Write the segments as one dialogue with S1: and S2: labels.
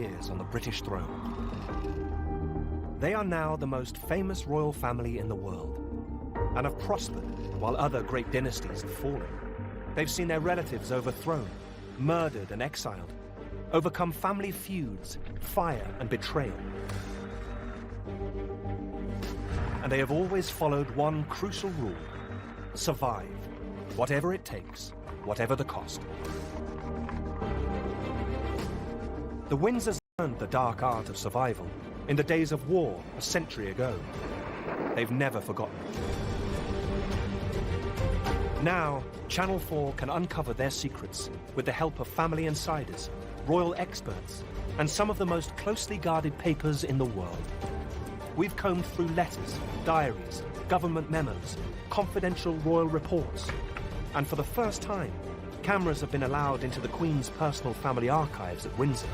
S1: years on the British throne. They are now the most famous royal family in the world and have prospered while other great dynasties have fallen. They've seen their relatives overthrown, murdered and exiled, overcome family feuds, fire and betrayal. And they have always followed one crucial rule: survive, whatever it takes, whatever the cost. The Windsors learned the dark art of survival in the days of war a century ago. They've never forgotten it. Now, Channel 4 can uncover their secrets with the help of family insiders, royal experts, and some of the most closely guarded papers in the world. We've combed through letters, diaries, government memos, confidential royal reports, and for the first time, cameras have been allowed into the Queen's personal family archives at Windsor.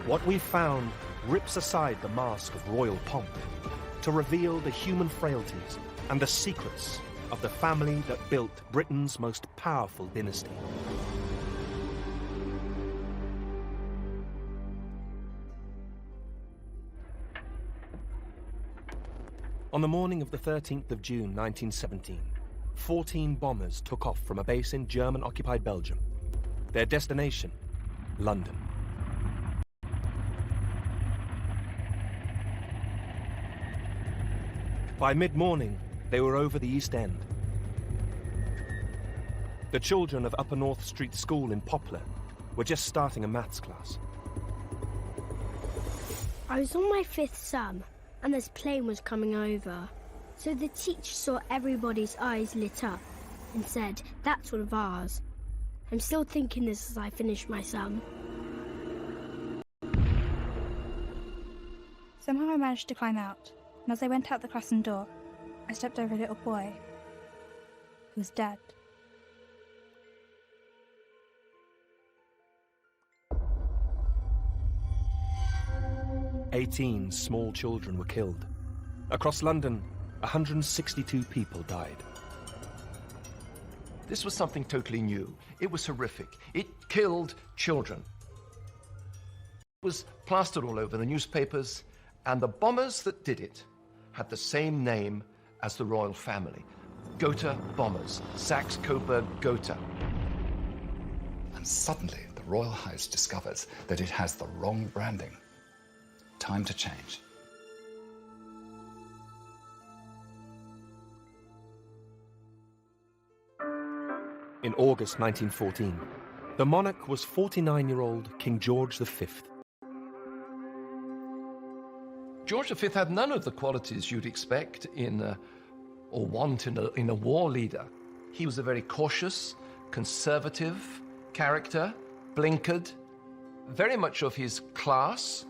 S1: What we've found rips aside the mask of royal pomp to reveal the human frailties and the secrets of the family that built Britain's most powerful dynasty. On the morning of the 13th of June 1917, 14 bombers took off from a base in German-occupied Belgium. Their destination, London. By mid-morning, they were over the East End. The children of Upper North Street School in Poplar were just starting a maths class.
S2: I was on my 5th sum, and this plane was coming over. So the teacher saw everybody's eyes lit up and said, "That's one of ours." I'm still thinking this as I finish my sum.
S3: Somehow I managed to climb out, and as I went out the classroom door, I stepped over a little boy who was dead.
S1: "18 small children were killed. Across London, 162 people died.
S4: This was something totally new. It was horrific. It killed children. It was plastered all over the newspapers, and the bombers that did it had the same name as the royal family. Gotha bombers. Saxe-Coburg Gotha.
S5: And suddenly, the royal house discovers that it has the wrong branding. Time to change.
S1: In August 1914, the monarch was 49-year-old King George V.
S4: George V had none of the qualities you'd expect or want in a war leader. He was a very cautious, conservative character, blinkered, very much of his class.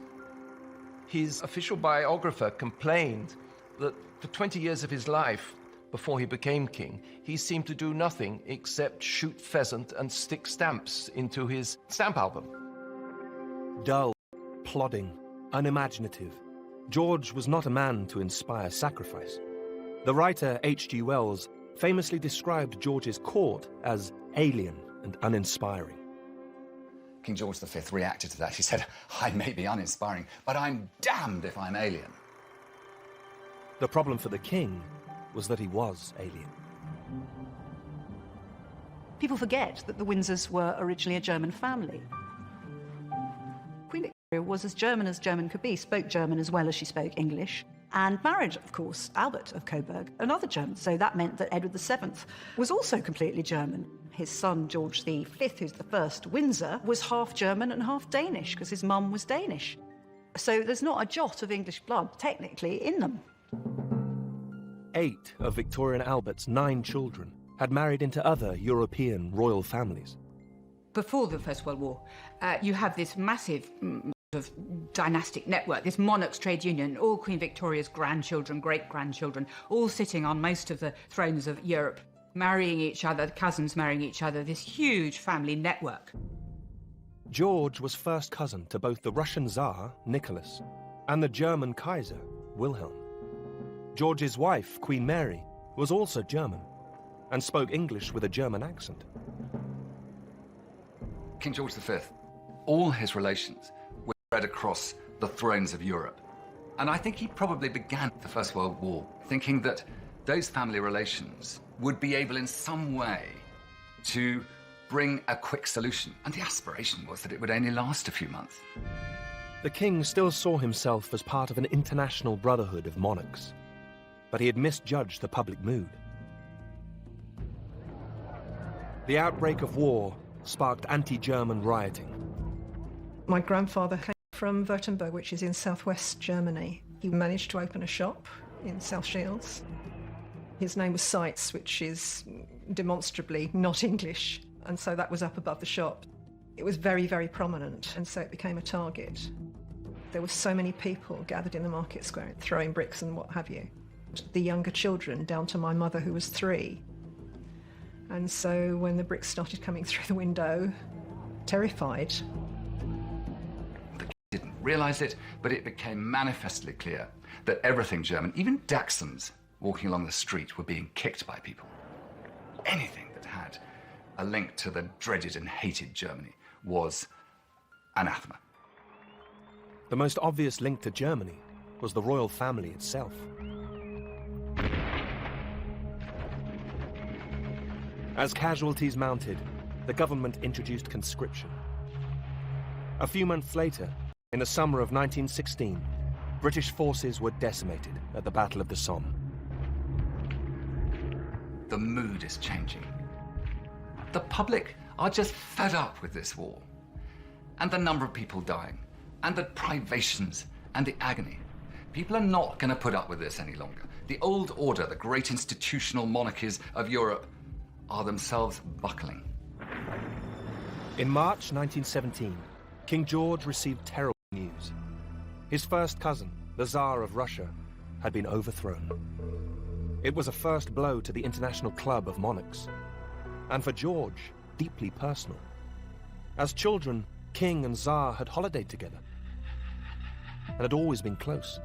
S4: His official biographer complained that for 20 years of his life, before he became king, he seemed to do nothing except shoot pheasant and stick stamps into his stamp album.
S1: Dull, plodding, unimaginative, George was not a man to inspire sacrifice. The writer H.G. Wells famously described George's court as alien and uninspiring.
S5: King George V reacted to that. He said, "I may be uninspiring, but I'm damned if I'm alien."
S1: The problem for the king was that he was alien.
S6: People forget that the Windsors were originally a German family. Queen Victoria was as German could be, spoke German as well as she spoke English, and married, of course, Albert of Coburg, another German. So that meant that Edward VII was also completely German. His son, George V, who's the first Windsor, was half German and half Danish, because his mum was Danish. So there's not a jot of English blood, technically, in them.
S1: 8 of Victoria and Albert's 9 children had married into other European royal families.
S7: Before the First World War, you have this massive of dynastic network, this monarchs' trade union, all Queen Victoria's grandchildren, great-grandchildren, all sitting on most of the thrones of Europe, marrying each other, cousins marrying each other, this huge family network.
S1: George was first cousin to both the Russian Tsar, Nicholas, and the German Kaiser, Wilhelm. George's wife, Queen Mary, was also German and spoke English with a German accent.
S5: King George V, all his relations spread across the thrones of Europe. And I think he probably began the First World War thinking that those family relations would be able in some way to bring a quick solution. And the aspiration was that it would only last a few months.
S1: The king still saw himself as part of an international brotherhood of monarchs, but he had misjudged the public mood. The outbreak of war sparked anti-German rioting.
S8: My grandfather came from Württemberg, which is in southwest Germany. He managed to open a shop in South Shields. His name was Seitz, which is demonstrably not English, and so that was up above the shop. It was very, very prominent, and so it became a target. There were so many people gathered in the market square, throwing bricks and what have you. The younger children, down to my mother, who was 3. And so when the bricks started coming through the window, terrified.
S5: The king didn't realise it, but it became manifestly clear that everything German, even Dachshunds walking along the street, were being kicked by people. Anything that had a link to the dreaded and hated Germany was anathema.
S1: The most obvious link to Germany was the royal family itself. As casualties mounted, the government introduced conscription. A few months later, in the summer of 1916, British forces were decimated at the Battle of the Somme.
S5: The mood is changing. The public are just fed up with this war, and the number of people dying, and the privations, and the agony. People are not going to put up with this any longer. The old order, the great institutional monarchies of Europe, are themselves buckling.
S1: In March 1917, King George received terrible news. His first cousin, the Tsar of Russia, had been overthrown. It was a first blow to the international club of monarchs, and for George, deeply personal. As children, King and Tsar had holidayed together, and had always been close.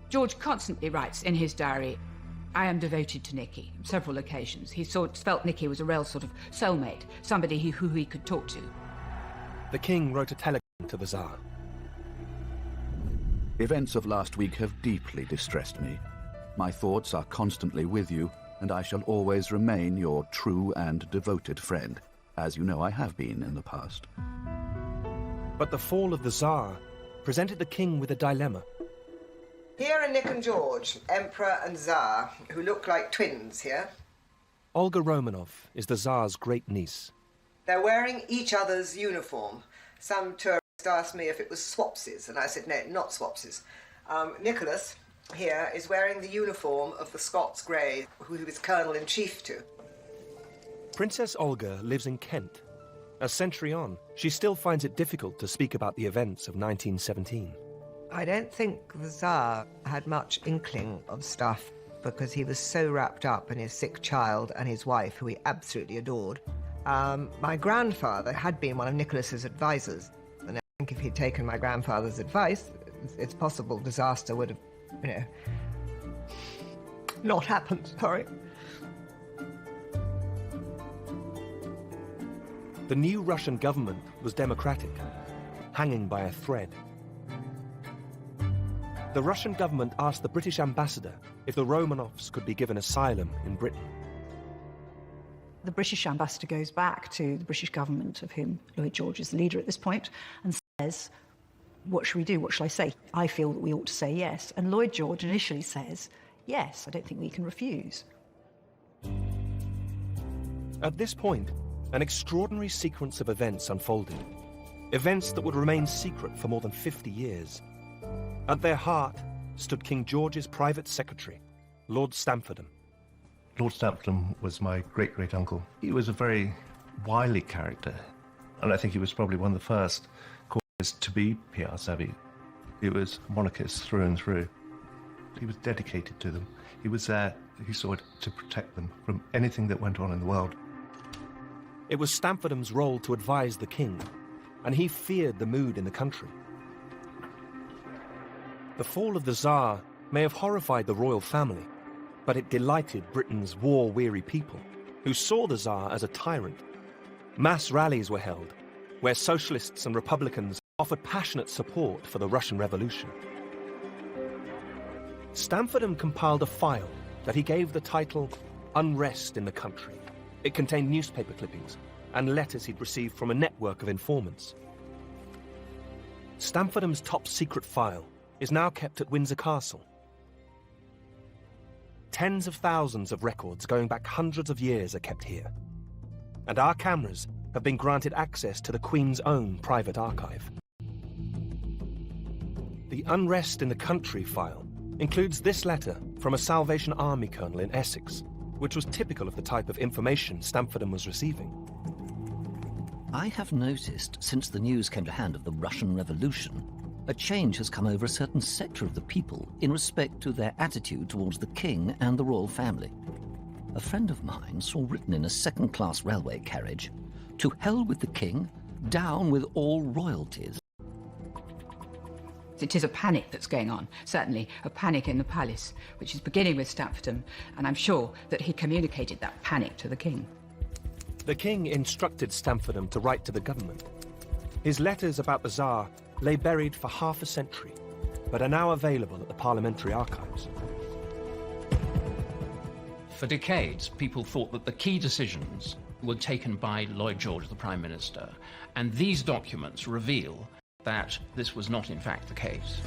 S7: George constantly writes in his diary, "I am devoted to Nicky." On several occasions. He felt Nicky was a real sort of soulmate, somebody who he could talk to.
S1: The king wrote a telegram to the Tsar.
S9: Events of last week have deeply distressed me. My thoughts are constantly with you, and I shall always remain your true and devoted friend, as you know I have been in the past.
S1: But the fall of the Tsar presented the king with a dilemma.
S10: Here are Nick and George, Emperor and Tsar, who look like twins here.
S1: Olga Romanov is the Tsar's great niece.
S10: They're wearing each other's uniform. Some tourist asked me if it was swapsies, and I said, no, not swapsies. Nicholas, here, is wearing the uniform of the Scots Greys, who he was Colonel-in-Chief to.
S1: Princess Olga lives in Kent. A century on, she still finds it difficult to speak about the events of 1917.
S10: I don't think the Tsar had much inkling of stuff because he was so wrapped up in his sick child and his wife, who he absolutely adored. My grandfather had been one of Nicholas's advisors, and I think if he'd taken my grandfather's advice, it's possible disaster would have, not happened, sorry.
S1: The new Russian government was democratic, hanging by a thread. The Russian government asked the British ambassador if the Romanovs could be given asylum in Britain.
S6: The British ambassador goes back to the British government, of whom Lloyd George is the leader at this point, and says, what should we do? What shall I say? I feel that we ought to say yes. And Lloyd George initially says, yes, I don't think we can refuse.
S1: At this point, an extraordinary sequence of events unfolded. Events that would remain secret for more than 50 years. At their heart stood King George's private secretary, Lord Stamfordham.
S11: Lord Stamfordham was my great-great-uncle. He was a very wily character, and I think he was probably one of the first courtiers to be PR savvy. He was monarchist through and through. He was dedicated to them. He was there, he saw it, to protect them from anything that went on in the world.
S1: It was Stamfordham's role to advise the king, and he feared the mood in the country. The fall of the Tsar may have horrified the royal family, but it delighted Britain's war-weary people, who saw the Tsar as a tyrant. Mass rallies were held, where socialists and republicans offered passionate support for the Russian Revolution. Stamfordham compiled a file that he gave the title Unrest in the Country. It contained newspaper clippings and letters he'd received from a network of informants. Stamfordham's top-secret file is now kept at Windsor Castle. Tens of thousands of records going back hundreds of years are kept here. And our cameras have been granted access to the Queen's own private archive. The Unrest in the Country file includes this letter from a Salvation Army colonel in Essex, which was typical of the type of information Stamfordham was receiving.
S12: I have noticed, since the news came to hand of the Russian Revolution, a change has come over a certain sector of the people in respect to their attitude towards the king and the royal family. A friend of mine saw written in a second-class railway carriage, "To hell with the king, down with all royalties."
S7: It is a panic that's going on, certainly a panic in the palace, which is beginning with Stamfordham, and I'm sure that he communicated that panic to the king.
S1: The king instructed Stamfordham to write to the government. His letters about the Tsar lay buried for half a century, but are now available at the Parliamentary Archives.
S13: For decades, people thought that the key decisions were taken by Lloyd George, the Prime Minister, and these documents reveal that this was not in fact the case.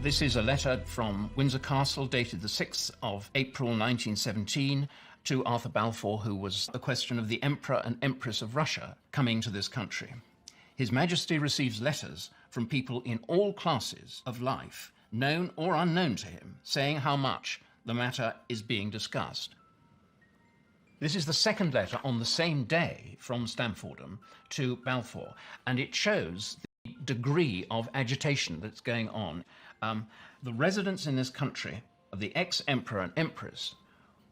S13: This is a letter from Windsor Castle dated the 6th of April 1917 to Arthur Balfour, who was the question of the Emperor and Empress of Russia coming to this country. His Majesty receives letters from people in all classes of life, known or unknown to him, saying how much the matter is being discussed. This is the second letter on the same day from Stamfordham to Balfour, and it shows the degree of agitation that's going on. The residents in this country of the ex-emperor and empress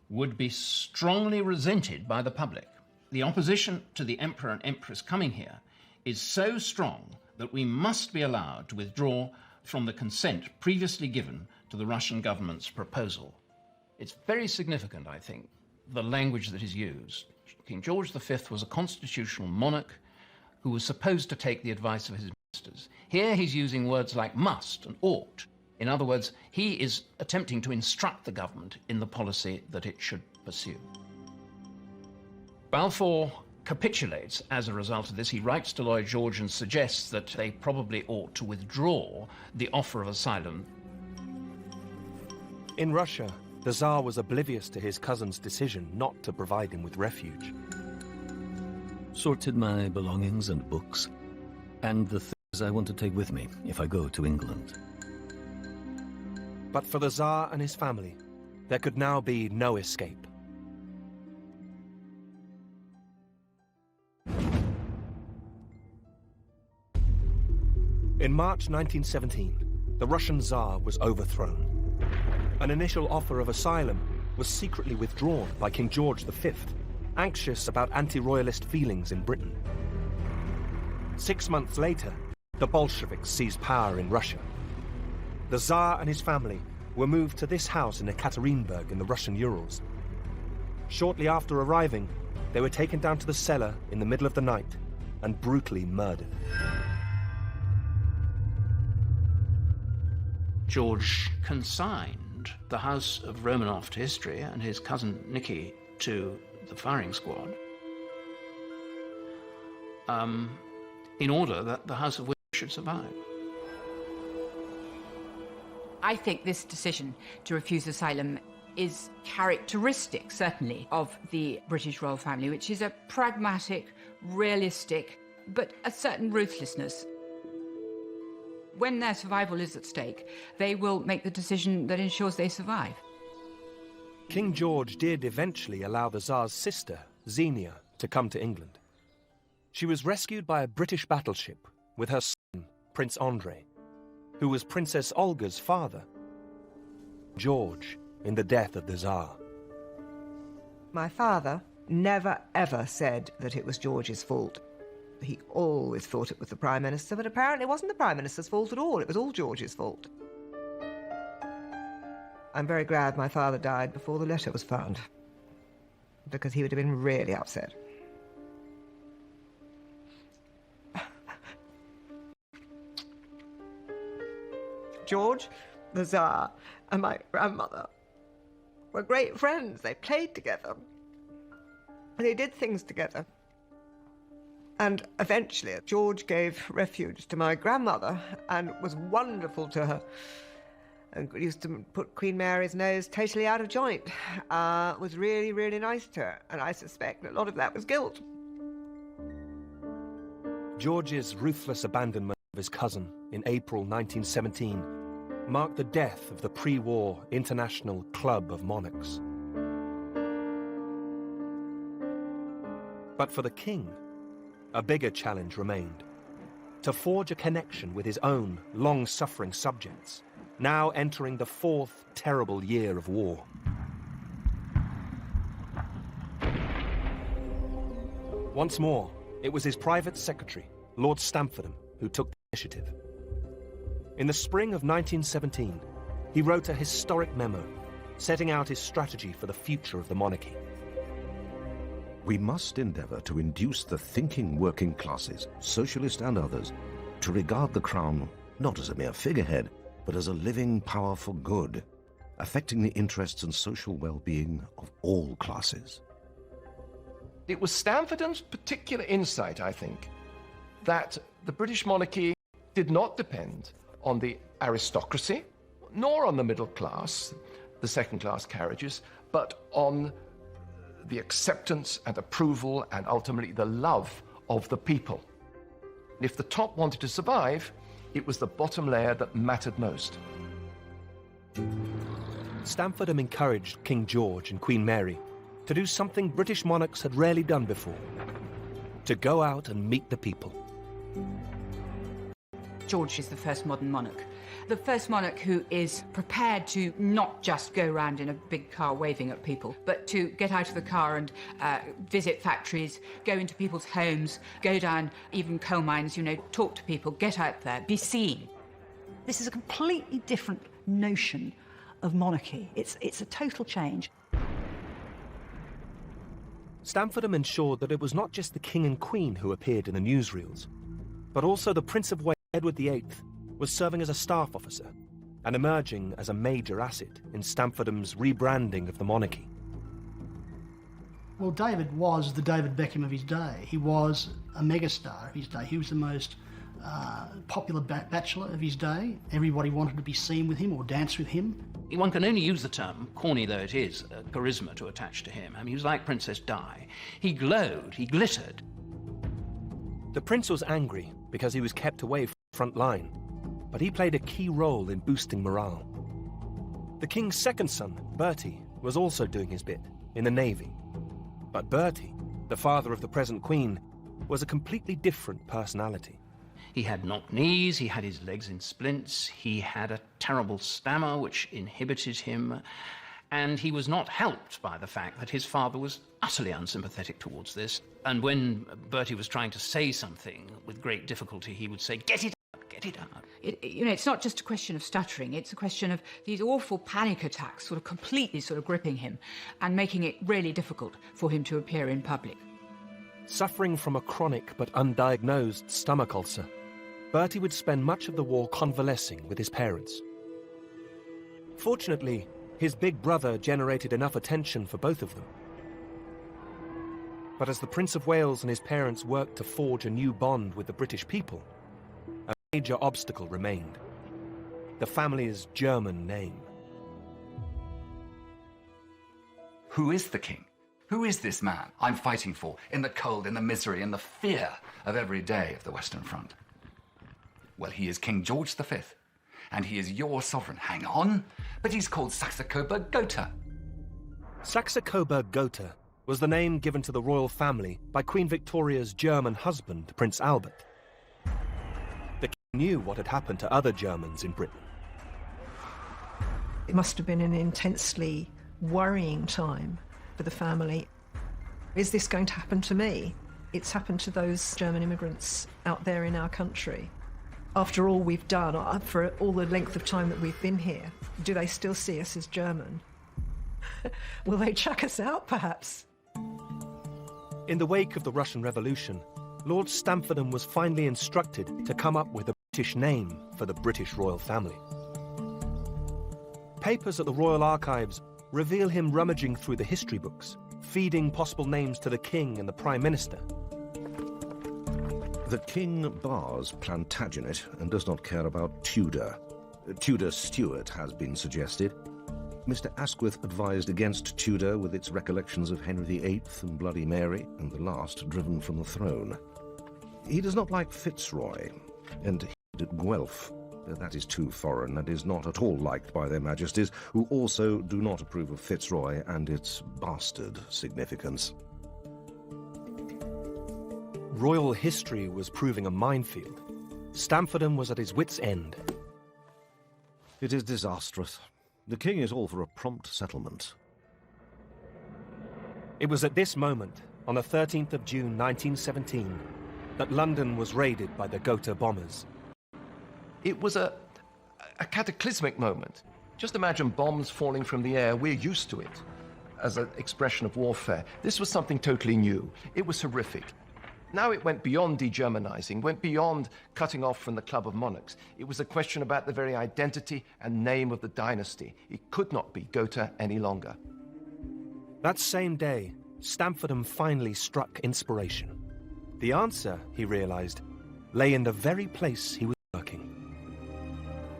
S13: would be strongly resented by the public. The opposition to the emperor and empress coming here is so strong that we must be allowed to withdraw from the consent previously given to the Russian government's proposal. It's very significant, I think, the language that is used. King George V was a constitutional monarch who was supposed to take the advice of his ministers. Here he's using words like must and ought. In other words, he is attempting to instruct the government in the policy that it should pursue. Balfour capitulates as a result of this. He writes to Lloyd George and suggests that they probably ought to withdraw the offer of asylum.
S1: In Russia, the Tsar was oblivious to his cousin's decision not to provide him with refuge.
S12: Sorted my belongings and books, and the things I want to take with me if I go to England.
S1: But for the Tsar and his family, there could now be no escape. In March 1917, the Russian Tsar was overthrown. An initial offer of asylum was secretly withdrawn by King George V, anxious about anti-royalist feelings in Britain. 6 months later, the Bolsheviks seized power in Russia. The Tsar and his family were moved to this house in Ekaterinburg in the Russian Urals. Shortly after arriving, they were taken down to the cellar in the middle of the night and brutally murdered.
S13: George consigned the house of Romanov to history and his cousin Nicky to the firing squad in order that the House of Windsor should survive.
S7: I think this decision to refuse asylum is characteristic, certainly, of the British royal family, which is a pragmatic, realistic, but a certain ruthlessness. When their survival is at stake, they will make the decision that ensures they survive.
S1: King George did eventually allow the Tsar's sister, Xenia, to come to England. She was rescued by a British battleship with her son, Prince Andrei, who was Princess Olga's father, George, in the death of the Tsar.
S10: My father never ever said that it was George's fault. He always thought it was the Prime Minister, but apparently it wasn't the Prime Minister's fault at all. It was all George's fault. I'm very glad my father died before the letter was found, because he would have been really upset. George, the Tsar, and my grandmother were great friends. They played together. They did things together. And eventually, George gave refuge to my grandmother and was wonderful to her. And used to put Queen Mary's nose totally out of joint. Was really, really nice to her. And I suspect a lot of that was guilt.
S1: George's ruthless abandonment of his cousin in April 1917 marked the death of the pre-war International Club of Monarchs. But for the king, a bigger challenge remained: to forge a connection with his own long-suffering subjects, now entering the fourth terrible year of war. Once more, it was his private secretary, Lord Stamfordham, who took the initiative. In the spring of 1917, he wrote a historic memo, setting out his strategy for the future of the monarchy.
S14: We must endeavour to induce the thinking working classes, socialist and others, to regard the crown not as a mere figurehead, but as a living power for good, affecting the interests and social well-being of all classes.
S4: It was Stamfordham's particular insight, I think, that the British monarchy did not depend on the aristocracy, nor on the middle class, the second-class carriages, but on the acceptance and approval and ultimately the love of the people. If the top wanted to survive, it was the bottom layer that mattered most.
S1: Stamfordham encouraged King George and Queen Mary to do something British monarchs had rarely done before: to go out and meet the people.
S7: George is the first modern monarch. The first monarch who is prepared to not just go around in a big car waving at people, but to get out of the car and visit factories, go into people's homes, go down even coal mines, talk to people, get out there, be seen.
S6: This is a completely different notion of monarchy. It's a total change.
S1: Stamfordham ensured that it was not just the King and Queen who appeared in the newsreels, but also the Prince of Wales, Edward VIII, was serving as a staff officer and emerging as a major asset in Stamfordham's rebranding of the monarchy.
S15: Well, David was the David Beckham of his day. He was a megastar of his day. He was the most popular bachelor of his day. Everybody wanted to be seen with him or dance with him.
S13: One can only use the term, corny though it is, charisma to attach to him. I mean, he was like Princess Di. He glowed, he glittered.
S1: The prince was angry because he was kept away from the front line, but he played a key role in boosting morale. The king's second son, Bertie, was also doing his bit in the navy. But Bertie, the father of the present queen, was a completely different personality.
S13: He had knocked knees, he had his legs in splints, he had a terrible stammer which inhibited him, and he was not helped by the fact that his father was utterly unsympathetic towards this. And when Bertie was trying to say something with great difficulty, he would say, "Get it out, get it out."
S7: It's not just a question of stuttering, it's a question of these awful panic attacks sort of completely gripping him and making it really difficult for him to appear in public.
S1: Suffering from a chronic but undiagnosed stomach ulcer, Bertie would spend much of the war convalescing with his parents. Fortunately, his big brother generated enough attention for both of them. But as the Prince of Wales and his parents worked to forge a new bond with the British people, a major obstacle remained: the family's German name.
S5: Who is the king? Who is this man I'm fighting for in the cold, in the misery, in the fear of every day of the Western Front? Well, he is King George V, and he is your sovereign. Hang on, but he's called Saxe-Coburg-Gotha.
S1: Saxe-Coburg-Gotha was the name given to the royal family by Queen Victoria's German husband, Prince Albert. The king knew what had happened to other Germans in Britain.
S8: It must have been an intensely worrying time for the family. Is this going to happen to me? It's happened to those German immigrants out there in our country. After all we've done, for all the length of time that we've been here, do they still see us as German? Will they chuck us out, perhaps?
S1: In the wake of the Russian Revolution, Lord Stamfordham was finally instructed to come up with a British name for the British royal family. papers at the Royal Archives reveal him rummaging through the history books, feeding possible names to the King and the Prime Minister.
S14: The King bars Plantagenet and does not care about Tudor. Tudor Stuart has been suggested. Mr. Asquith advised against Tudor with its recollections of Henry VIII and Bloody Mary, and the last driven from the throne. He does not like Fitzroy, and Guelph. That is too foreign and is not at all liked by their majesties, who also do not approve of Fitzroy and its bastard significance.
S1: Royal history was proving a minefield. Stamfordham was at his wit's end.
S14: It is disastrous. The King is all for a prompt settlement.
S1: It was at this moment, on the 13th of June 1917, that London was raided by the Gotha bombers.
S4: It was a cataclysmic moment. Just imagine bombs falling from the air. We're used to it as an expression of warfare. This was something totally new. It was horrific. Now it went beyond degermanizing, went beyond cutting off from the Club of Monarchs. It was a question about the very identity and name of the dynasty. It could not be Gotha any longer.
S1: That same day, Stamfordham finally struck inspiration. The answer, he realized, lay in the very place he was working.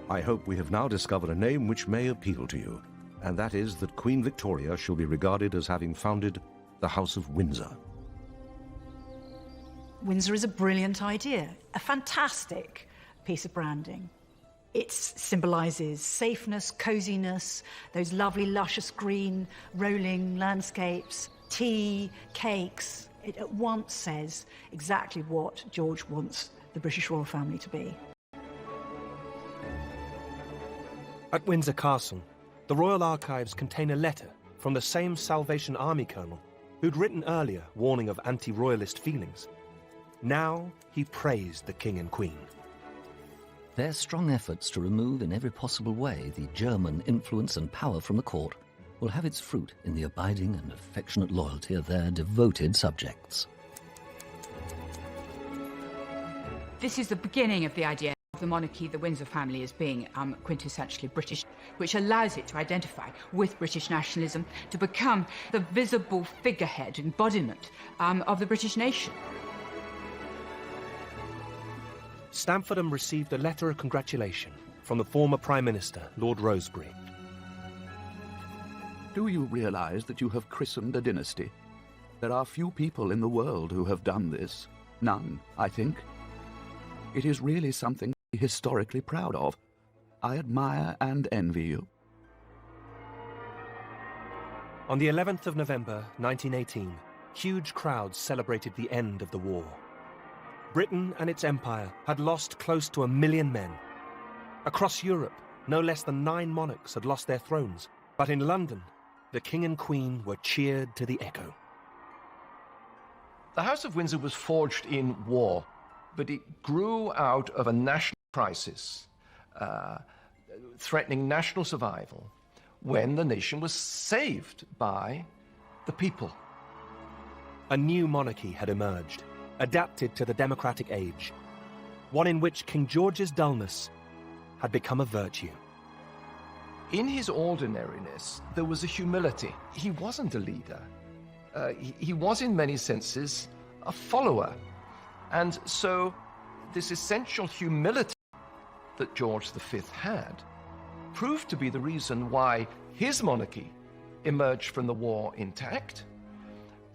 S14: I hope we have now discovered a name which may appeal to you, and that is that Queen Victoria shall be regarded as having founded the House of Windsor.
S6: Windsor is a brilliant idea, a fantastic piece of branding. It symbolises safeness, coziness, those lovely luscious green rolling landscapes, tea, cakes. It at once says exactly what George wants the British royal family to be.
S1: At Windsor Castle, the Royal Archives contain a letter from the same Salvation Army colonel who'd written earlier warning of anti-royalist feelings. Now he praised the King and Queen.
S12: Their strong efforts to remove in every possible way the German influence and power from the court will have its fruit in the abiding and affectionate loyalty of their devoted subjects.
S7: This is the beginning of the idea of the monarchy, the Windsor family, as being quintessentially British, which allows it to identify with British nationalism, to become the visible figurehead, embodiment of the British nation.
S1: Stamfordham received a letter of congratulation from the former Prime Minister, Lord Rosebery.
S9: Do you realize that you have christened a dynasty? There are few people in the world who have done this. None, I think. It is really something to be historically proud of. I admire and envy you.
S1: On the 11th of November, 1918, huge crowds celebrated the end of the war. Britain and its empire had lost close to 1 million men. Across Europe, no less than 9 monarchs had lost their thrones. But in London, the King and Queen were cheered to the echo.
S4: The House of Windsor was forged in war, but it grew out of a national crisis, threatening national survival, when the nation was saved by the people.
S1: A new monarchy had emerged, adapted to the democratic age, one in which King George's dullness had become a virtue.
S4: In his ordinariness, there was a humility. He wasn't a leader. He was, in many senses, a follower. And so, this essential humility that George V had proved to be the reason why his monarchy emerged from the war intact,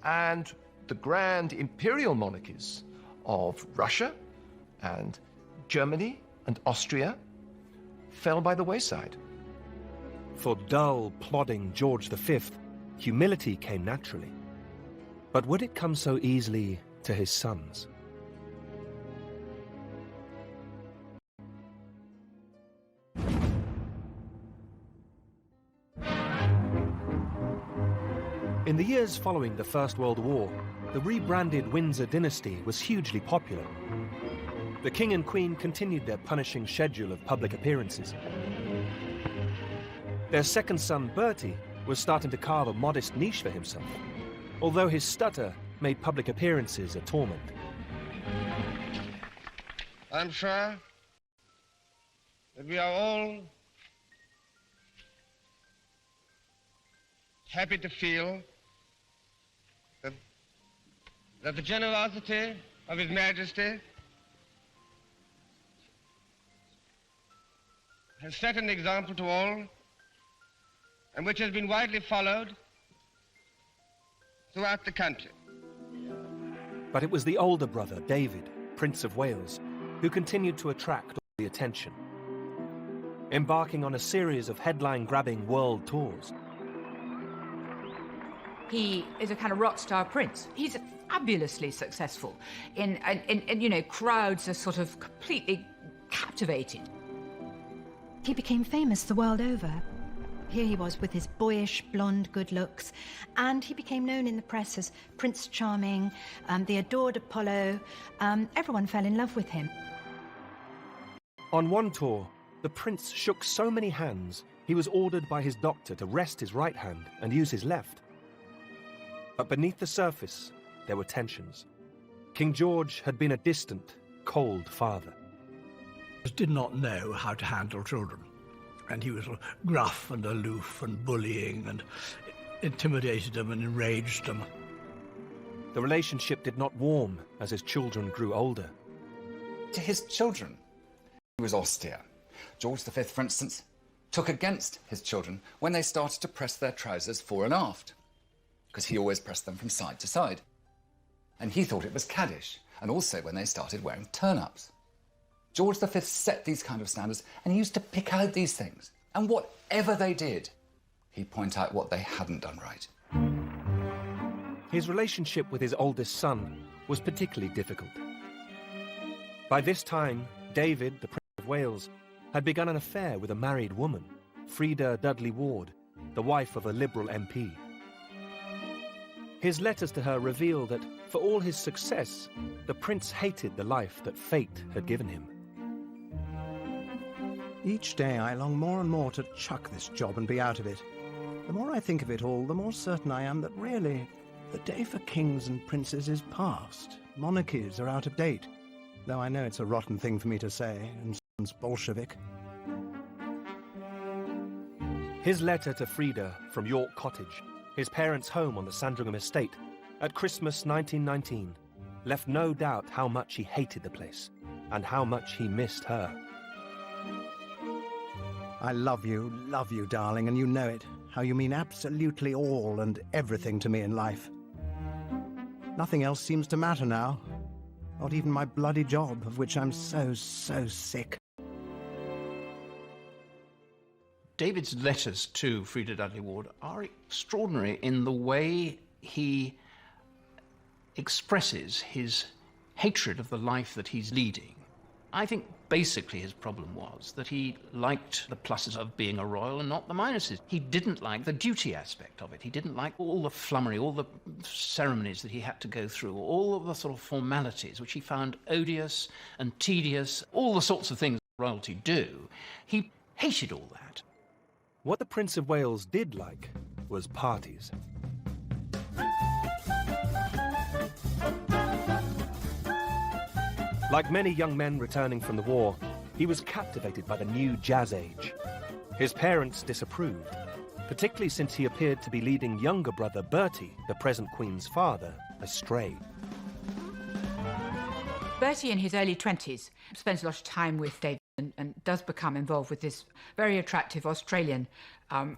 S4: and the grand imperial monarchies of Russia and Germany and Austria fell by the wayside.
S1: For dull, plodding George V, humility came naturally. But would it come so easily to his sons? In the years following the First World War, the rebranded Windsor dynasty was hugely popular. The King and Queen continued their punishing schedule of public appearances. Their second son, Bertie, was starting to carve a modest niche for himself, although his stutter made public appearances a torment.
S16: I'm sure that we are all happy to feel that the generosity of His Majesty has set an example to all, and which has been widely followed throughout the country.
S1: But it was the older brother, David, Prince of Wales, who continued to attract all the attention, embarking on a series of headline-grabbing world tours.
S7: He is a kind of rock star prince. He's fabulously successful. In you know, crowds are sort of completely captivated.
S17: He became famous the world over. Here he was with his boyish, blonde good looks, and he became known in the press as Prince Charming, the adored Apollo. Everyone fell in love with him.
S1: On one tour, the prince shook so many hands, he was ordered by his doctor to rest his right hand and use his left. But beneath the surface, there were tensions. King George had been a distant, cold father.
S18: He did not know how to handle children, and he was gruff and aloof and bullying and intimidated them and enraged them.
S1: The relationship did not warm as his children grew older.
S5: To his children, he was austere. George V, for instance, took against his children when they started to press their trousers fore and aft, because he always pressed them from side to side. And he thought it was caddish, and also when they started wearing turn-ups. George V set these kind of standards, and he used to pick out these things. And whatever they did, he'd point out what they hadn't done right.
S1: His relationship with his oldest son was particularly difficult. By this time, David, the Prince of Wales, had begun an affair with a married woman, Freda Dudley Ward, the wife of a Liberal MP. His letters to her reveal that, for all his success, the prince hated the life that fate had given him.
S19: Each day I long more and more to chuck this job and be out of it. The more I think of it all, the more certain I am that really, the day for kings and princes is past. Monarchies are out of date, though I know it's a rotten thing for me to say, and sounds Bolshevik.
S1: His letter to Freda from York Cottage, his parents' home on the Sandringham estate, at Christmas 1919, left no doubt how much he hated the place, and how much he missed her.
S19: I love you, darling, and you know it. How you mean absolutely all and everything to me in life. Nothing else seems to matter now. Not even my bloody job, of which I'm so sick.
S13: David's letters to Freda Dudley Ward are extraordinary in the way he expresses his hatred of the life that he's leading. I think basically his problem was that he liked the pluses of being a royal and not the minuses. He didn't like the duty aspect of it. He didn't like all the flummery, all the ceremonies that he had to go through, all of the sort of formalities which he found odious and tedious, all the sorts of things royalty do. He hated all that.
S1: What the Prince of Wales did like was parties. Like many young men returning from the war, he was captivated by the new jazz age. His parents disapproved, particularly since he appeared to be leading younger brother Bertie, the present Queen's father, astray.
S7: Bertie, in his early 20s, spends a lot of time with David and does become involved with this very attractive Australian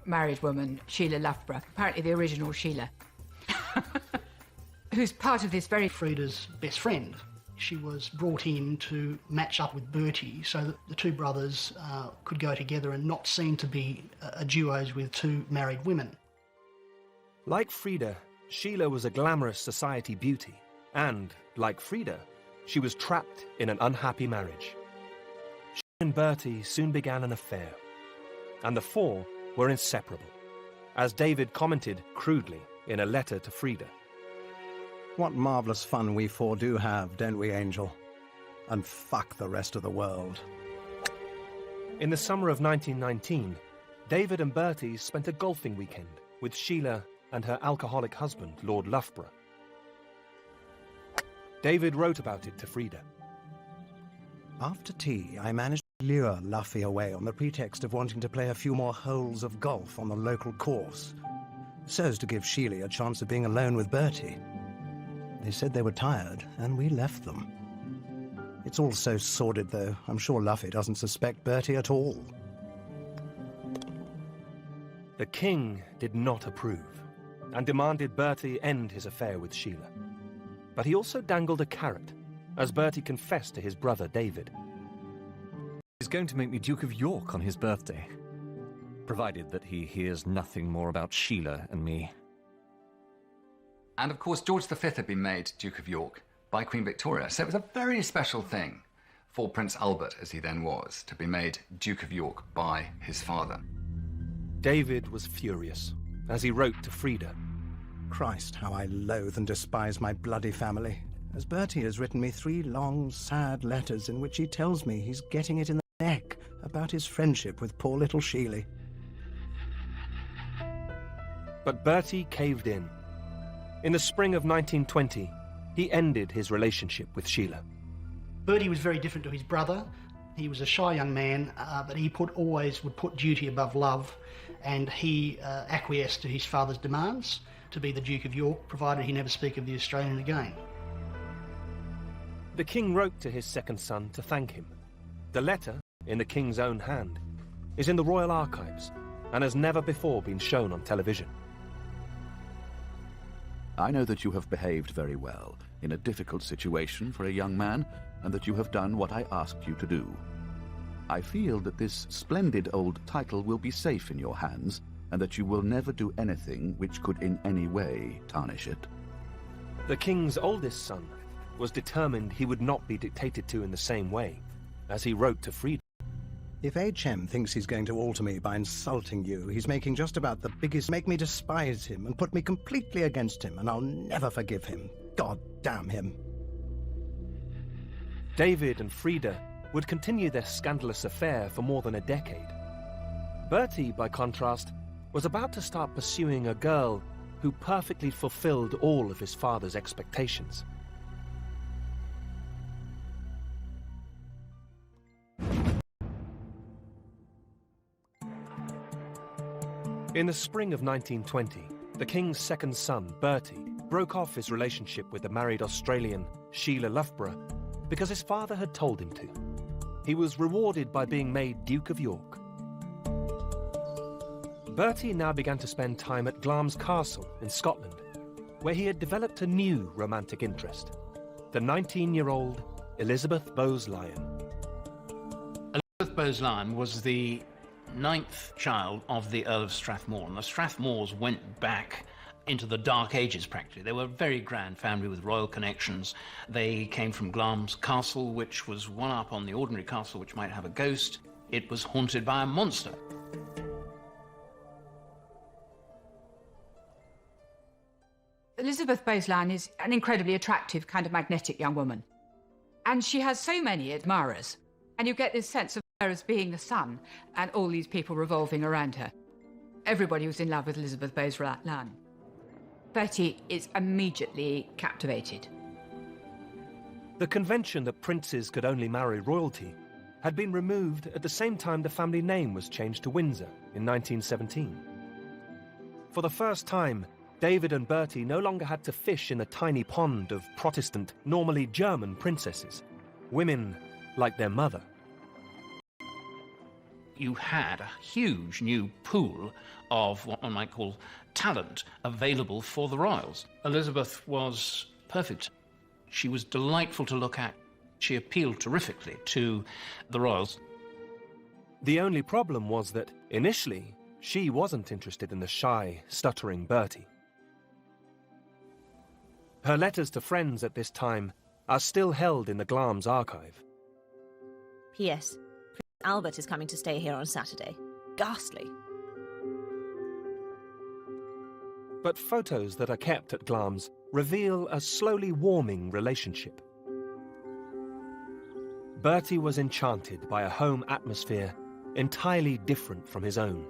S7: married woman, Sheila Loughborough, apparently the original Sheila, who's part of this very...
S15: Freda's best friend. She was brought in to match up with Bertie so that the two brothers could go together and not seem to be duos with two married women.
S1: Like Freda, Sheila was a glamorous society beauty, and, like Freda, she was trapped in an unhappy marriage. She and Bertie soon began an affair, and the four were inseparable, as David commented crudely in a letter to Freda.
S19: What marvellous fun we four do have, don't we, Angel? And fuck the rest of the world.
S1: In the summer of 1919, David and Bertie spent a golfing weekend with Sheila and her alcoholic husband, Lord Loughborough. David wrote about it to Freda.
S19: After tea, I managed to lure Luffy away on the pretext of wanting to play a few more holes of golf on the local course. so as to give Sheila a chance of being alone with Bertie. They said they were tired, and we left them. It's all so sordid, though. I'm sure Luffy doesn't suspect Bertie at all.
S1: The king did not approve, and demanded Bertie end his affair with Sheila. But he also dangled a carrot, as Bertie confessed to his brother David.
S20: He's going to make me Duke of York on his birthday, provided that he hears nothing more about Sheila and me.
S5: And of course, George V had been made Duke of York by Queen Victoria, so it was a very special thing for Prince Albert, as he then was, to be made Duke of York by his father.
S1: David was furious, as he wrote to Frida.
S19: Christ, how I loathe and despise my bloody family, as Bertie has written me 3 long, sad letters in which he tells me he's getting it in the neck about his friendship with poor little Sheila.
S1: But Bertie caved in. In the spring of 1920, he ended his relationship with Sheila.
S15: Bertie was very different to his brother. He was a shy young man, but he always would put duty above love, and he acquiesced to his father's demands to be the Duke of York, provided he never speak of the Australian again.
S1: The king wrote to his second son to thank him. The letter, in the king's own hand, is in the royal archives and has never before been shown on television.
S9: I know that you have behaved very well in a difficult situation for a young man, and that you have done what I asked you to do. I feel that this splendid old title will be safe in your hands, and that you will never do anything which could in any way tarnish it.
S1: The king's oldest son was determined he would not be dictated to in the same way, as he wrote to Frida.
S19: If H.M. thinks he's going to alter me by insulting you, he's making just about the biggest make me despise him and put me completely against him, and I'll never forgive him. God damn him.
S1: David and Frida would continue their scandalous affair for more than a decade. Bertie, by contrast, was about to start pursuing a girl who perfectly fulfilled all of his father's expectations. In the spring of 1920, the king's second son, Bertie, broke off his relationship with the married Australian Sheila Loughborough because his father had told him to. He was rewarded by being made Duke of York. Bertie now began to spend time at Glamis Castle in Scotland, where he had developed a new romantic interest, the 19-year-old Elizabeth Bowes-Lyon.
S13: Elizabeth Bowes-Lyon was the 9th child of the Earl of Strathmore, and the Strathmores went back into the Dark Ages practically. They were a very grand family with royal connections. They came from Glamis Castle, which was one up on the ordinary castle, which might have a ghost. It was haunted by a monster.
S7: Elizabeth Bowes-Lyon is an incredibly attractive, kind of magnetic young woman. And she has so many admirers. And you get this sense of her as being the sun, and all these people revolving around her. Everybody was in love with Elizabeth Bowes-Lyon. Bertie is immediately captivated.
S1: The convention that princes could only marry royalty had been removed at the same time the family name was changed to Windsor in 1917. For the first time, David and Bertie no longer had to fish in the tiny pond of Protestant, normally German princesses, women like their mother.
S13: You had a huge new pool of what one might call talent available for the royals. Elizabeth was perfect. She was delightful to look at. She appealed terrifically to the royals.
S1: The only problem was that, initially, she wasn't interested in the shy, stuttering Bertie. Her letters to friends at this time are still held in the Glamis archive.
S21: P.S. Prince Albert is coming to stay here on Saturday. Ghastly.
S1: But photos that are kept at Glamis reveal a slowly warming relationship. Bertie was enchanted by a home atmosphere entirely different from his own.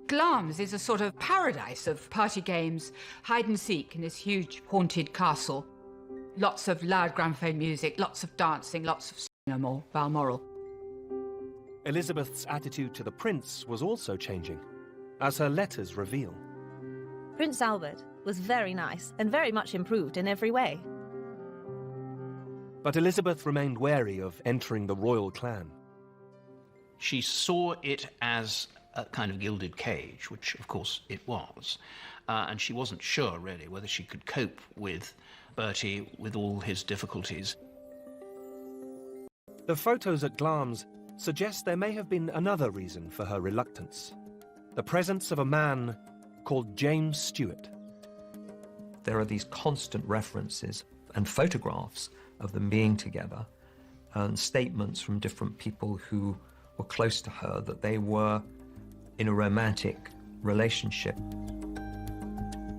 S7: Glamis is a sort of paradise of party games, hide and seek in this huge haunted castle. Lots of loud gramophone music, lots of dancing, lots of Balmoral.
S1: Elizabeth's attitude to the prince was also changing. as her letters reveal.
S21: Prince Albert was very nice and very much improved in every way.
S1: But Elizabeth remained wary of entering the royal clan.
S13: She saw it as a kind of gilded cage, which of course it was, and she wasn't sure really whether she could cope with Bertie with all his difficulties.
S1: The photos at Glamis suggest there may have been another reason for her reluctance: the presence of a man called James Stewart.
S2: There are these constant references and photographs of them being together, and statements from different people who were close to her that they were in a romantic relationship.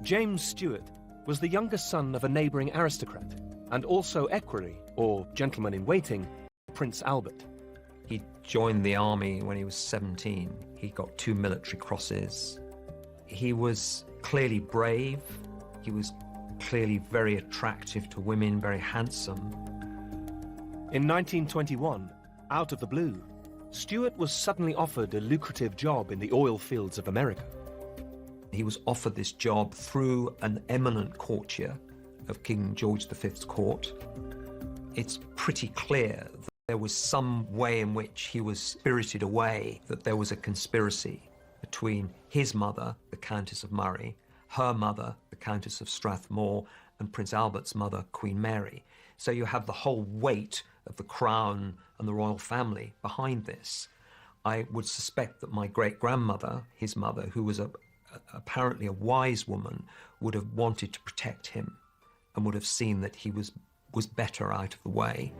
S1: James Stewart was the youngest son of a neighbouring aristocrat, and also equerry, or gentleman-in-waiting, Prince Albert.
S2: He joined the army when he was 17. He got 2 military crosses. He was clearly brave. He was clearly very attractive to women, very handsome.
S1: In 1921, out of the blue, Stewart was suddenly offered a lucrative job in the oil fields of America.
S2: He was offered this job through an eminent courtier of King George V's court. It's pretty clear that there was some way in which he was spirited away, that there was a conspiracy between his mother, the Countess of Murray, her mother, the Countess of Strathmore, and Prince Albert's mother, Queen Mary. So you have the whole weight of the crown and the royal family behind this. I would suspect that my great-grandmother, his mother, who was apparently a wise woman, would have wanted to protect him and would have seen that he was better out of the way.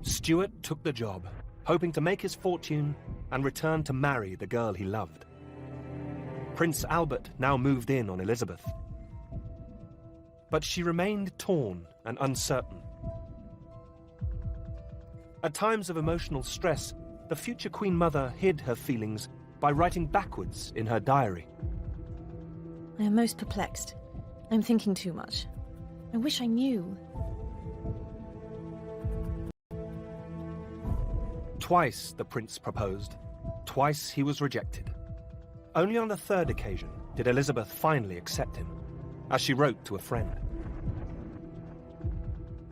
S1: Stewart took the job, hoping to make his fortune and return to marry the girl he loved. Prince Albert now moved in on Elizabeth. But she remained torn and uncertain. At times of emotional stress, the future Queen Mother hid her feelings by writing backwards in her diary.
S21: I am most perplexed. I'm thinking too much. I wish I knew.
S1: Twice the prince proposed. Twice he was rejected. Only on the third occasion did Elizabeth finally accept him, as she wrote to a friend.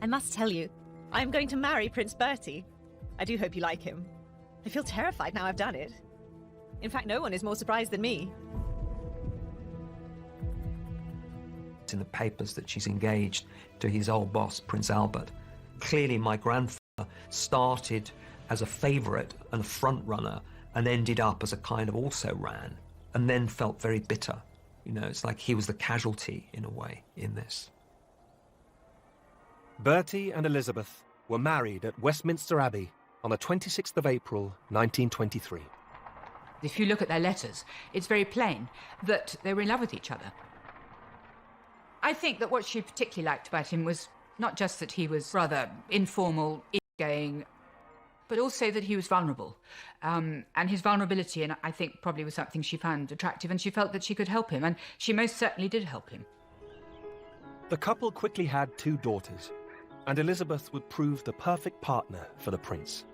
S21: I must tell you, I am going to marry Prince Bertie. I do hope you like him. I feel terrified now I've done it. In fact, no one is more surprised than me.
S2: It's in the papers that she's engaged to his old boss, Prince Albert. Clearly, my grandfather started as a favourite and a front-runner and ended up as a kind of also-ran, and then felt very bitter. You know, it's like he was the casualty, in a way, in this.
S1: Bertie and Elizabeth were married at Westminster Abbey on the 26th of April, 1923.
S7: If you look at their letters, it's very plain that they were in love with each other. I think that what she particularly liked about him was not just that he was rather informal, easygoing, but also that he was vulnerable. And his vulnerability, and I think, probably was something she found attractive, and she felt that she could help him, and she most certainly did help him.
S1: The couple quickly had 2 daughters, and Elizabeth would prove the perfect partner for the prince.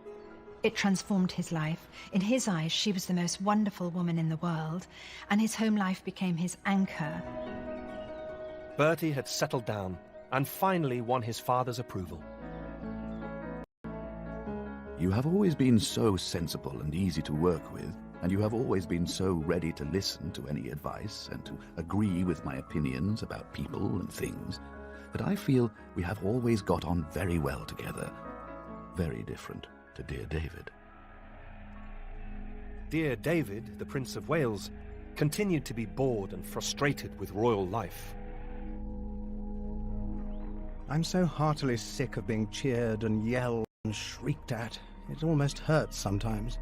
S17: It transformed his life. In his eyes, she was the most wonderful woman in the world, and his home life became his anchor.
S1: Bertie had settled down and finally won his father's approval.
S9: You have always been so sensible and easy to work with, and you have always been so ready to listen to any advice and to agree with my opinions about people and things, that I feel we have always got on very well together. Very different to dear David.
S1: Dear David, the Prince of Wales, continued to be bored and frustrated with royal life.
S19: I'm so heartily sick of being cheered and yelled and shrieked at. It almost hurts sometimes.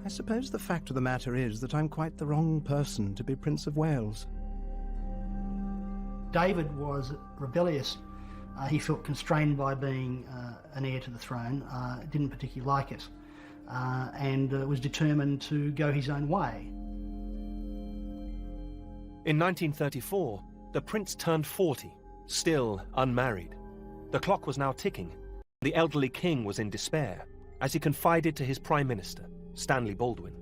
S19: I suppose the fact of the matter is that I'm quite the wrong person to be Prince of Wales.
S15: David was rebellious. He felt constrained by being an heir to the throne, didn't particularly like it, and was determined to go his own way.
S1: In 1934, the prince turned 40, still unmarried. The clock was now ticking. The elderly king was in despair, as he confided to his Prime Minister, Stanley Baldwin.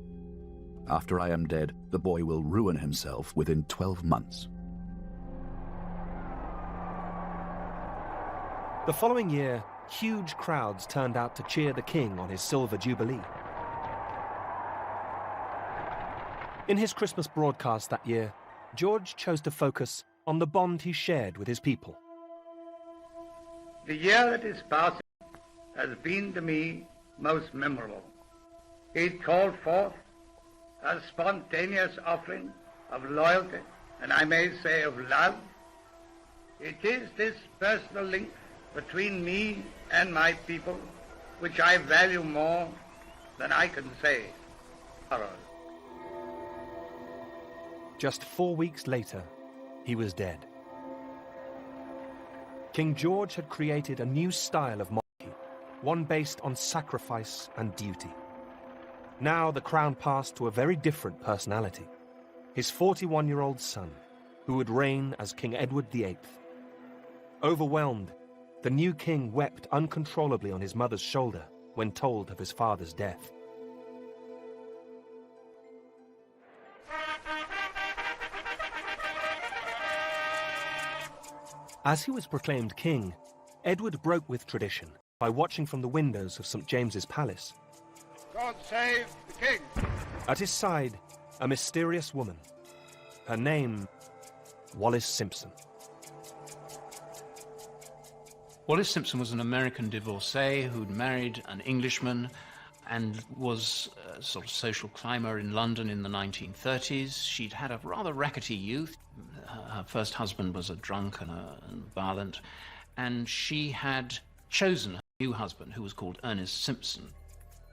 S9: After I am dead, the boy will ruin himself within 12 months.
S1: The following year, huge crowds turned out to cheer the king on his silver jubilee. In his Christmas broadcast that year, George chose to focus on the bond he shared with his people.
S3: The year that is passing has been to me most memorable. It called forth a spontaneous offering of loyalty, and I may say of love. It is this personal link between me and my people which I value more than I can say.
S1: Just 4 weeks later, he was dead. King George had created a new style of monarchy, one based on sacrifice and duty. Now the crown passed to a very different personality, his 41-year-old son, who would reign as King Edward VIII. Overwhelmed, the new king wept uncontrollably on his mother's shoulder when told of his father's death. As he was proclaimed king, Edward broke with tradition by watching from the windows of St. James's Palace.
S16: God save the king!
S1: At his side, a mysterious woman. Her name, Wallis Simpson.
S13: Wallis Simpson was an American divorcee who'd married an Englishman and was a sort of social climber in London in the 1930s. She'd had a rather rackety youth. Her first husband was a drunk and violent, and she had chosen her new husband, who was called Ernest Simpson,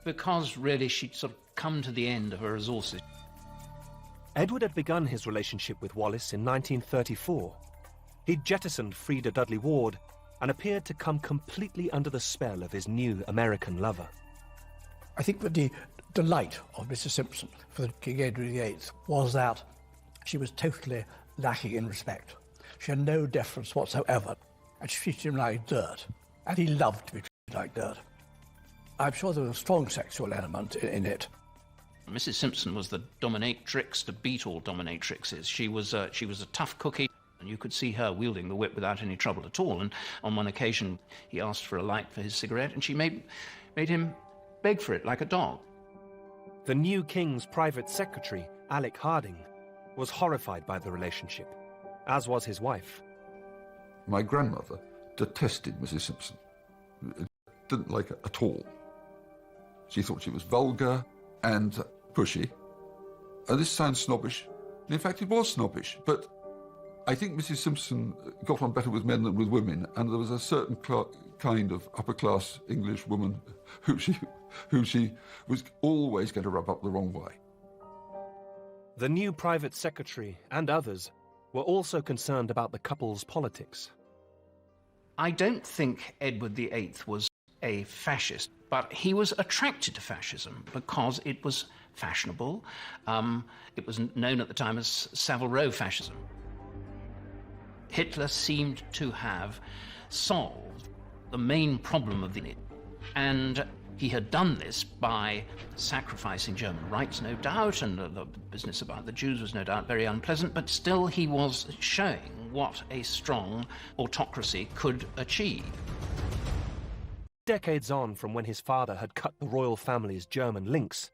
S13: because really she'd sort of come to the end of her resources.
S1: Edward had begun his relationship with Wallis in 1934. He'd jettisoned Freda Dudley Ward and appeared to come completely under the spell of his new American lover.
S18: I think that the delight of Mrs. Simpson for King Edward VIII was that she was totally lacking in respect. She had no deference whatsoever, and she treated him like dirt, and he loved to be treated like dirt. I'm sure there was a strong sexual element in it.
S13: Mrs. Simpson was the dominatrix to beat all dominatrixes. She was a tough cookie, and you could see her wielding the whip without any trouble at all. And on one occasion, he asked for a light for his cigarette, and she made him beg for it like a dog.
S1: The new king's private secretary, Alec Harding, was horrified by the relationship, as was his wife.
S22: My grandmother detested Mrs. Simpson. Didn't like her at all. She thought she was vulgar and pushy. And this sounds snobbish. And in fact, it was snobbish. But I think Mrs. Simpson got on better with men than with women, and there was a certain kind of upper-class English woman who she was always going to rub up the wrong way.
S1: The new private secretary and others were also concerned about the couple's politics.
S13: I don't think Edward VIII was a fascist, but he was attracted to fascism because it was fashionable. It was known at the time as Savile Row fascism. Hitler seemed to have solved the main problem of the... and he had done this by sacrificing German rights, no doubt, and the business about the Jews was no doubt very unpleasant, but still he was showing what a strong autocracy could achieve.
S1: Decades on from when his father had cut the royal family's German links,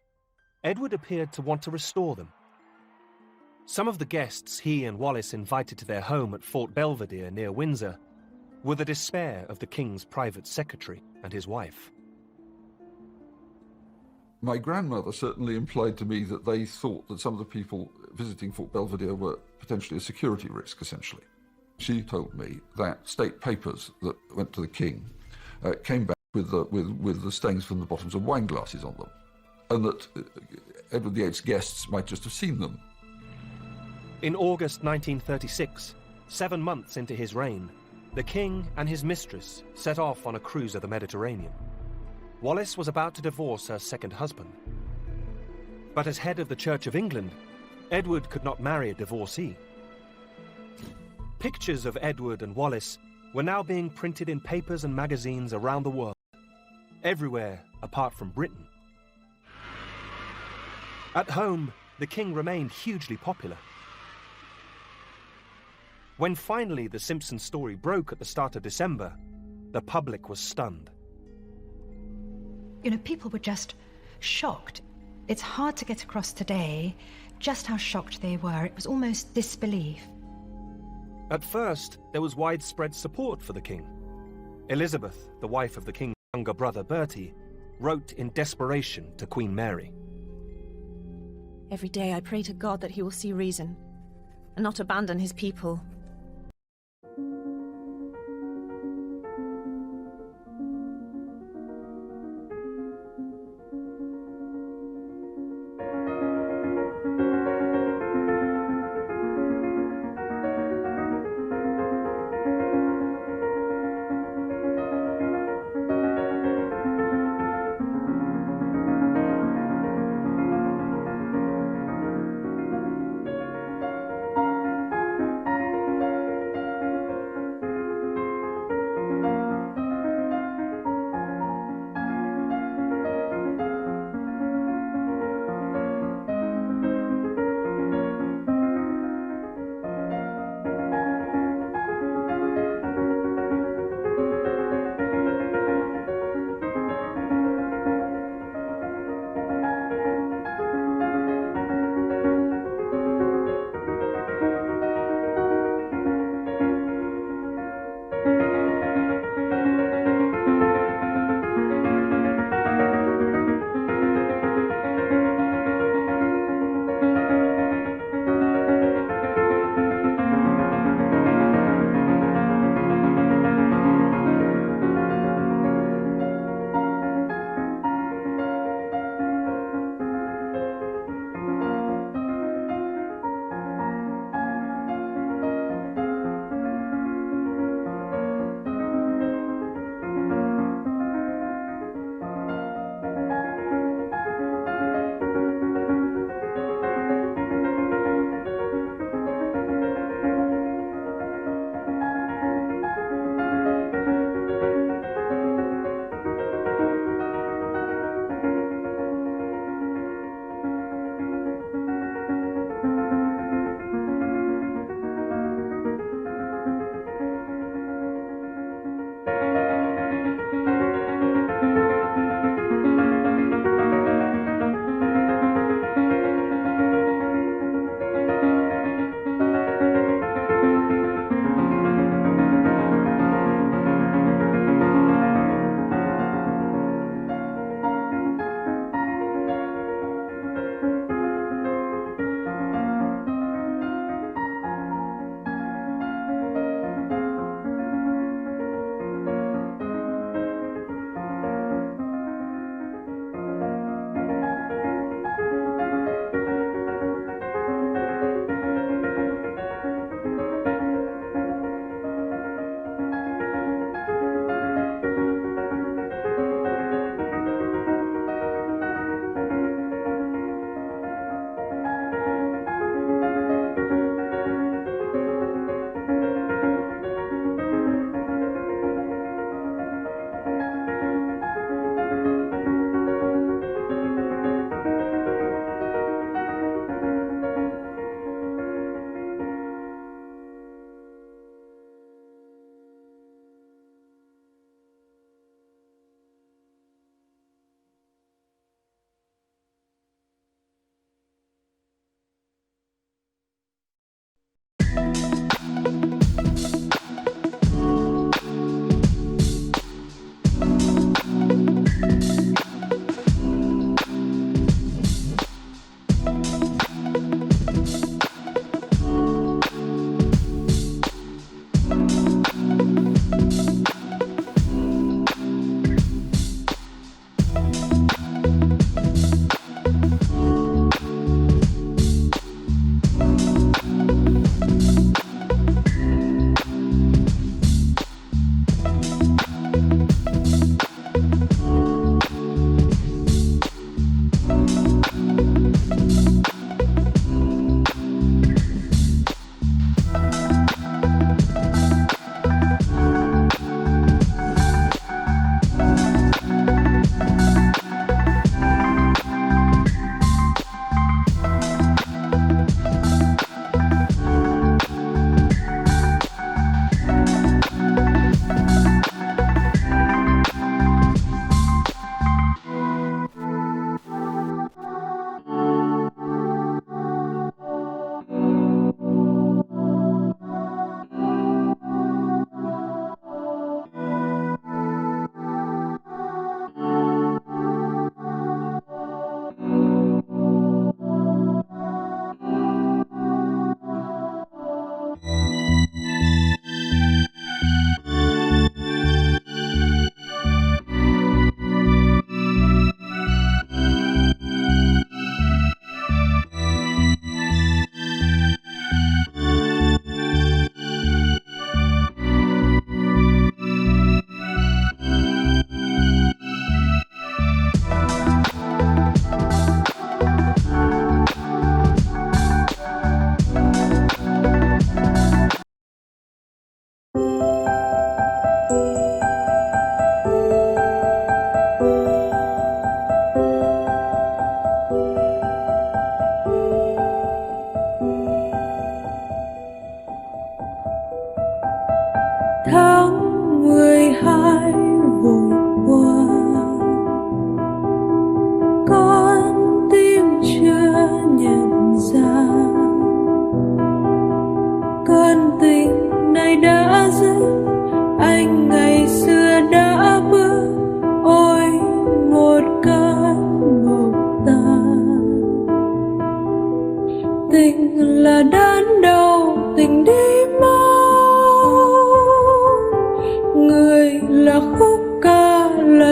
S1: Edward appeared to want to restore them. Some of the guests he and Wallis invited to their home at Fort Belvedere near Windsor were the despair of the king's private secretary and his wife.
S22: My grandmother certainly implied to me that they thought that some of the people visiting Fort Belvedere were potentially a security risk, essentially. She told me that state papers that went to the king came back with the stains from the bottoms of wine glasses on them, and that Edward VIII's guests might just have seen them.
S1: In August 1936, 7 months into his reign, the king and his mistress set off on a cruise of the Mediterranean. Wallis was about to divorce her second husband. But as head of the Church of England, Edward could not marry a divorcee. Pictures of Edward and Wallis were now being printed in papers and magazines around the world, everywhere apart from Britain. At home, the king remained hugely popular. When finally the Simpsons story broke at the start of December, the public was stunned.
S17: You know, people were just shocked. It's hard to get across today just how shocked they were. It was almost disbelief.
S1: At first, there was widespread support for the king. Elizabeth, the wife of the king's younger brother Bertie, wrote in desperation to Queen Mary.
S21: Every day I pray to God that he will see reason and not abandon his people.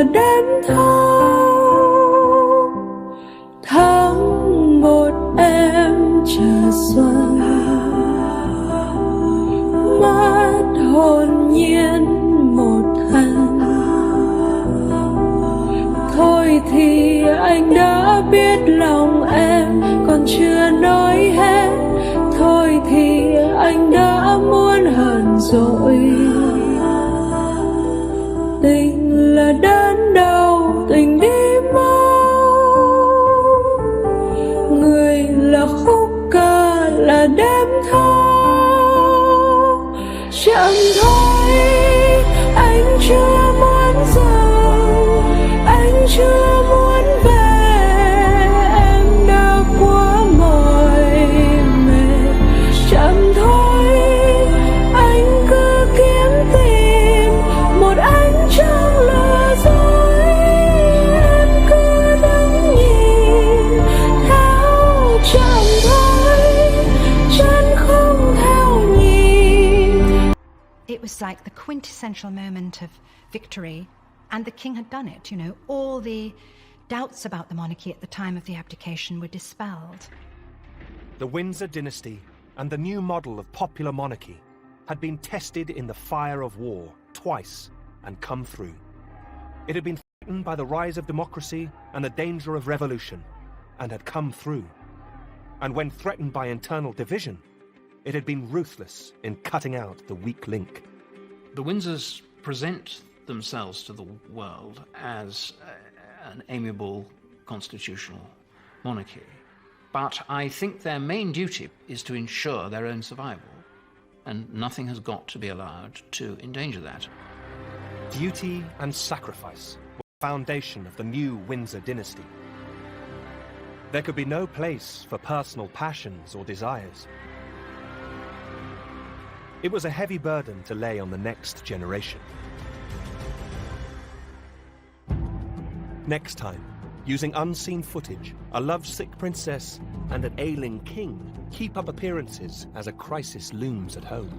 S10: là đêm thâu, tháng một em chờ xuân, mắt hồn nhiên một hành. Thôi thì anh đã biết lòng em còn chưa nói hết, thôi thì anh đã muốn hờn dỗi. Tình là đớn đau, tình đi mau, người là khúc ca, là đêm thâu. Chậm thôi, anh chưa muốn dừng, anh chưa muốn về, em đã quá mỏi mệt. Chậm thôi, anh cứ kiếm tìm một ánh trăng lừa dối, em cứ đứng nhìn theo. Chậm thôi, chân không theo nhịp.
S17: It was like the quintessential moment of victory, and the king had done it, you know. All the doubts about the monarchy at the time of the abdication were dispelled.
S1: The Windsor dynasty and the new model of popular monarchy had been tested in the fire of war twice and come through. It had been threatened by the rise of democracy and the danger of revolution, and had come through. And when threatened by internal division, it had been ruthless in cutting out the weak link.
S13: The Windsors present themselves to the world as an amiable constitutional monarchy. But I think their main duty is to ensure their own survival, and nothing has got to be allowed to endanger that.
S1: Duty and sacrifice were the foundation of the new Windsor dynasty. There could be no place for personal passions or desires. It was a heavy burden to lay on the next generation. Next time, using unseen footage, a lovesick princess and an ailing king keep up appearances as a crisis looms at home.